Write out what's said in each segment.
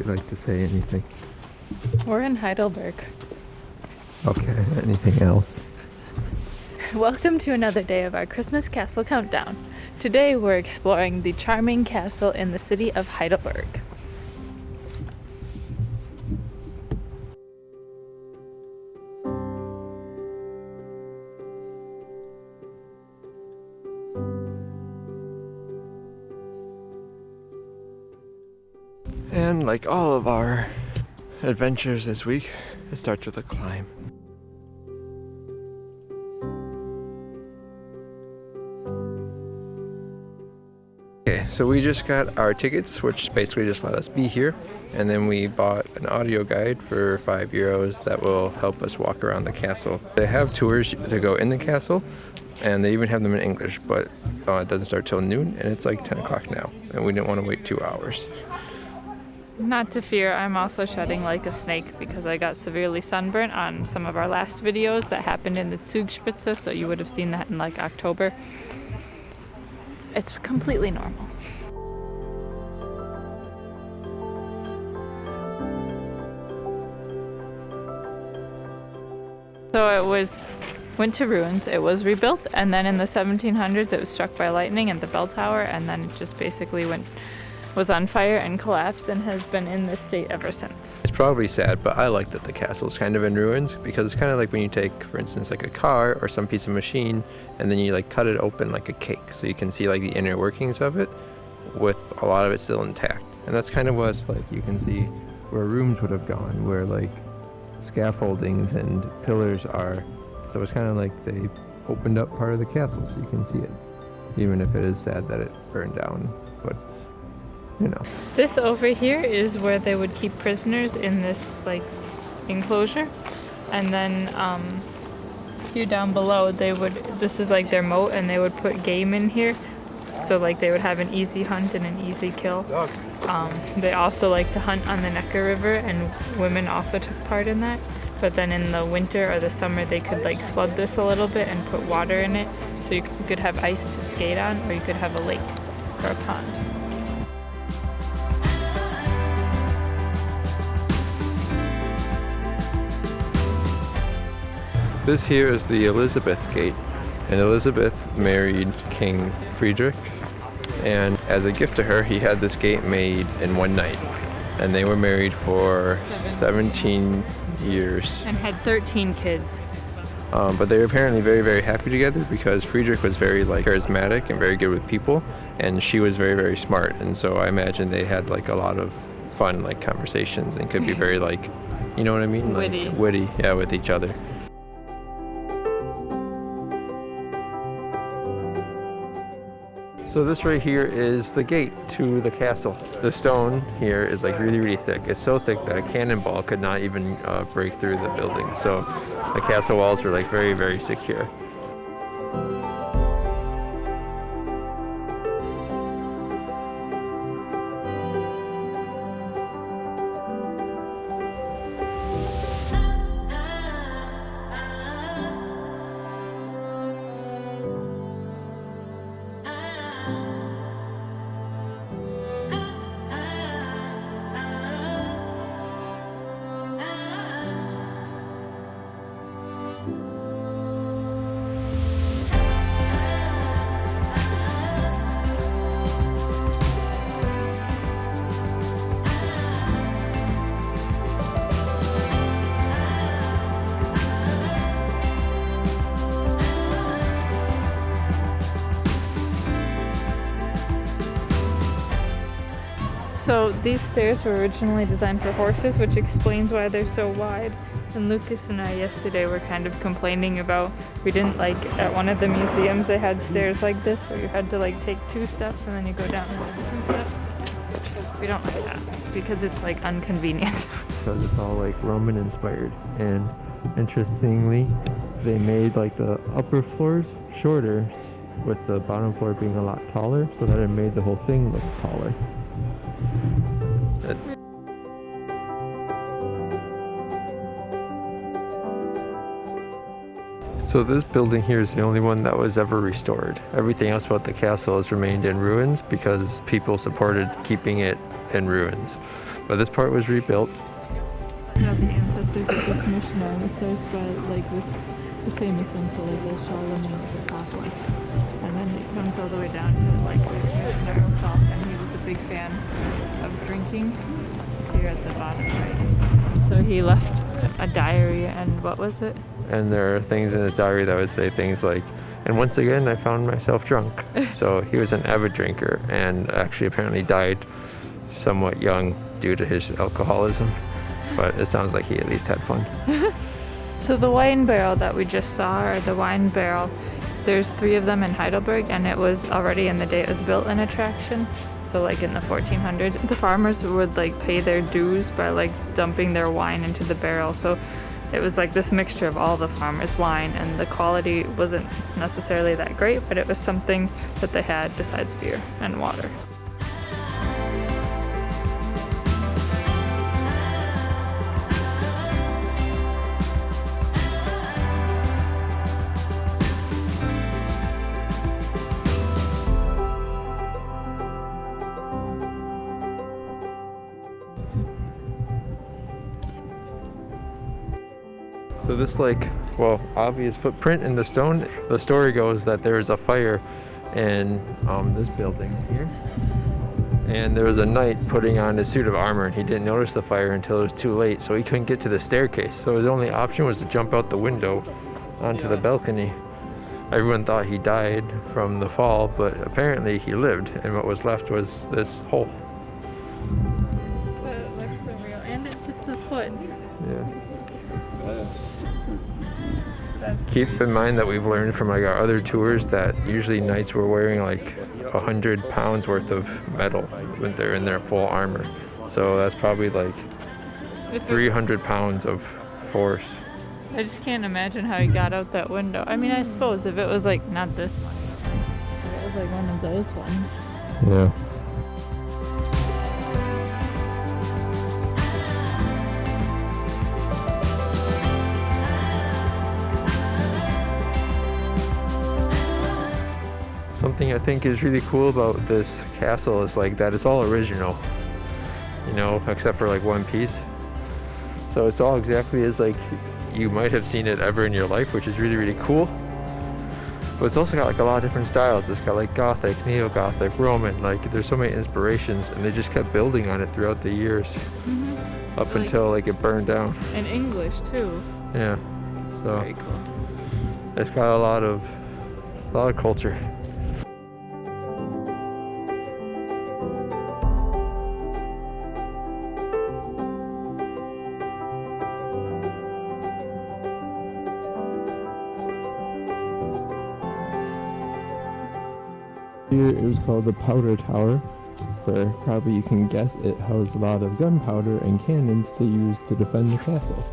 you like to say anything? We're in Heidelberg. Okay, anything else? Welcome to another day of our Christmas Castle Countdown. Today we're exploring the charming castle in the city of Heidelberg. And like all of our adventures this week, it starts with a climb. Okay, so we just got our tickets, which basically just let us be here, and then we bought an audio guide for €5 that will help us walk around the castle. They have tours to go in the castle, and they even have them in English, but it doesn't start till noon, and it's like 10 o'clock now, and we didn't want to wait 2 hours. Not to fear, I'm also shedding like a snake because I got severely sunburnt on some of our last videos that happened in the Zugspitze, so you would have seen that in like October. It's completely normal. So went to ruins, it was rebuilt, and then in the 1700s it was struck by lightning at the bell tower, and then it just basically was on fire and collapsed and has been in this state ever since. It's probably sad, but I like that the castle's kind of in ruins because it's kind of like when you take, for instance, like a car or some piece of machine and then you like cut it open like a cake so you can see like the inner workings of it with a lot of it still intact. And that's kind of what it's like. You can see where rooms would have gone, where like scaffoldings and pillars are. So it's kind of like they opened up part of the castle so you can see it, even if it is sad that it burned down. But you know. This over here is where they would keep prisoners in this like enclosure, and then here down below this is like their moat, and they would put game in here, so like they would have an easy hunt and an easy kill. They also like to hunt on the Neckar River, and women also took part in that, but then in the winter or the summer they could like flood this a little bit and put water in it, so you could have ice to skate on, or you could have a lake or a pond. This here is the Elizabeth Gate, and Elizabeth married King Friedrich, and as a gift to her he had this gate made in one night, and they were married for 17 years. And had 13 kids. But they were apparently very, very happy together because Friedrich was very like charismatic and very good with people, and she was very, very smart, and so I imagine they had like a lot of fun like conversations and could be very like, you know what I mean? Witty. Like, witty, yeah, with each other. So this right here is the gate to the castle. The stone here is like really, really thick. It's so thick that a cannonball could not even break through the building. So the castle walls are like very, very secure. So these stairs were originally designed for horses, which explains why they're so wide. And Lucas and I yesterday were kind of complaining about, we didn't like, at one of the museums they had stairs like this where you had to like take 2 steps and then you go down and 2 steps. We don't like that because it's like inconvenient. Because it's all like Roman inspired, and interestingly they made like the upper floors shorter with the bottom floor being a lot taller, so that it made the whole thing look taller. So this building here is the only one that was ever restored. Everything else about the castle has remained in ruins because people supported keeping it in ruins. But this part was rebuilt. About the ancestors of the commissioner, and it starts by like with the famous one, so like there's Charlemagne at the top one, and then it comes all the way down to like the commissioner himself, and he was a big fan of drinking. Here at the bottom right. So he left a diary, and what was it? And there are things in his diary that would say things like, and once again I found myself drunk. So he was an avid drinker and actually apparently died somewhat young due to his alcoholism. But it sounds like he at least had fun. So the wine barrel that we just saw, or the wine barrel, there's 3 of them in Heidelberg, and it was already in the day it was built an attraction. So like in the 1400s, the farmers would like pay their dues by like dumping their wine into the barrel. So it was like this mixture of all the farmers' wine, and the quality wasn't necessarily that great, but it was something that they had besides beer and water. So this obvious footprint in the stone, the story goes that there was a fire in this building here. And there was a knight putting on his suit of armor, and he didn't notice the fire until it was too late, so he couldn't get to the staircase. So his only option was to jump out the window onto the balcony. Everyone thought he died from the fall, but apparently he lived, and what was left was this hole. But it looks so real, and it fits a foot. Yeah. Keep in mind that we've learned from like our other tours that usually knights were wearing like 100 pounds worth of metal when they're in their full armor. So that's probably like 300 pounds of force. I just can't imagine how he got out that window. I mean, I suppose if it was like not this one, if it was like one of those ones. Yeah. Something I think is really cool about this castle is like that it's all original, you know, except for like one piece. So it's all exactly as like you might have seen it ever in your life, which is really, really cool. But it's also got like a lot of different styles. It's got like Gothic, Neo-Gothic, Roman, like there's so many inspirations, and they just kept building on it throughout the years, up until like it burned down. In English too. Yeah. So very cool. It's got a lot of culture. Here it was called the Powder Tower, where probably you can guess it housed a lot of gunpowder and cannons to use to defend the castle.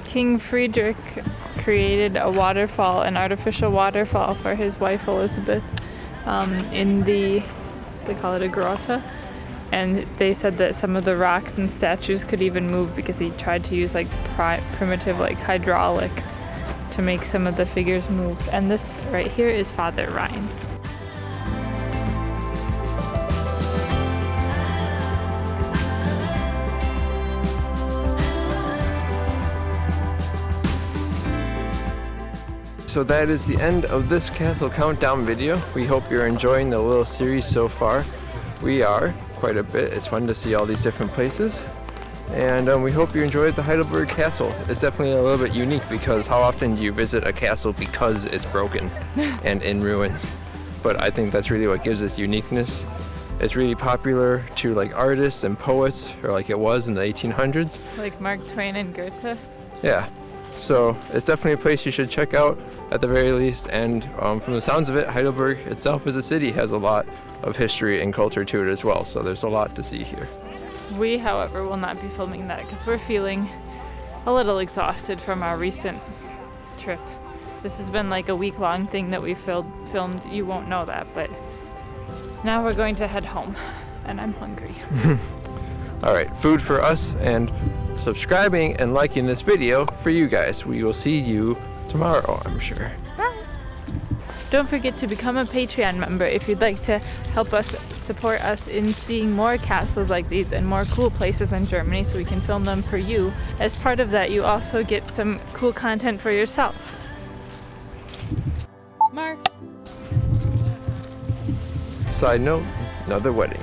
King Friedrich created a waterfall, an artificial waterfall for his wife Elisabeth. They call it a grotta, and they said that some of the rocks and statues could even move because he tried to use like primitive like hydraulics to make some of the figures move. And this right here is Father Rhine. So that is the end of this castle countdown video. We hope you're enjoying the little series so far. We are quite a bit. It's fun to see all these different places. And we hope you enjoyed the Heidelberg Castle. It's definitely a little bit unique because how often do you visit a castle because it's broken and in ruins? But I think that's really what gives this uniqueness. It's really popular to like artists and poets, or like it was in the 1800s. Like Mark Twain and Goethe? Yeah. So it's definitely a place you should check out at the very least, and from the sounds of it, Heidelberg itself as a city has a lot of history and culture to it as well, so there's a lot to see here. We, however, will not be filming that because we're feeling a little exhausted from our recent trip. This has been like a week-long thing that we filmed. You won't know that, but now we're going to head home, and I'm hungry. Alright, food for us and subscribing and liking this video for you guys. We will see you tomorrow, I'm sure. Don't forget to become a Patreon member if you'd like to help us support us in seeing more castles like these and more cool places in Germany so we can film them for you. As part of that, you also get some cool content for yourself. Mark. Side note, another wedding.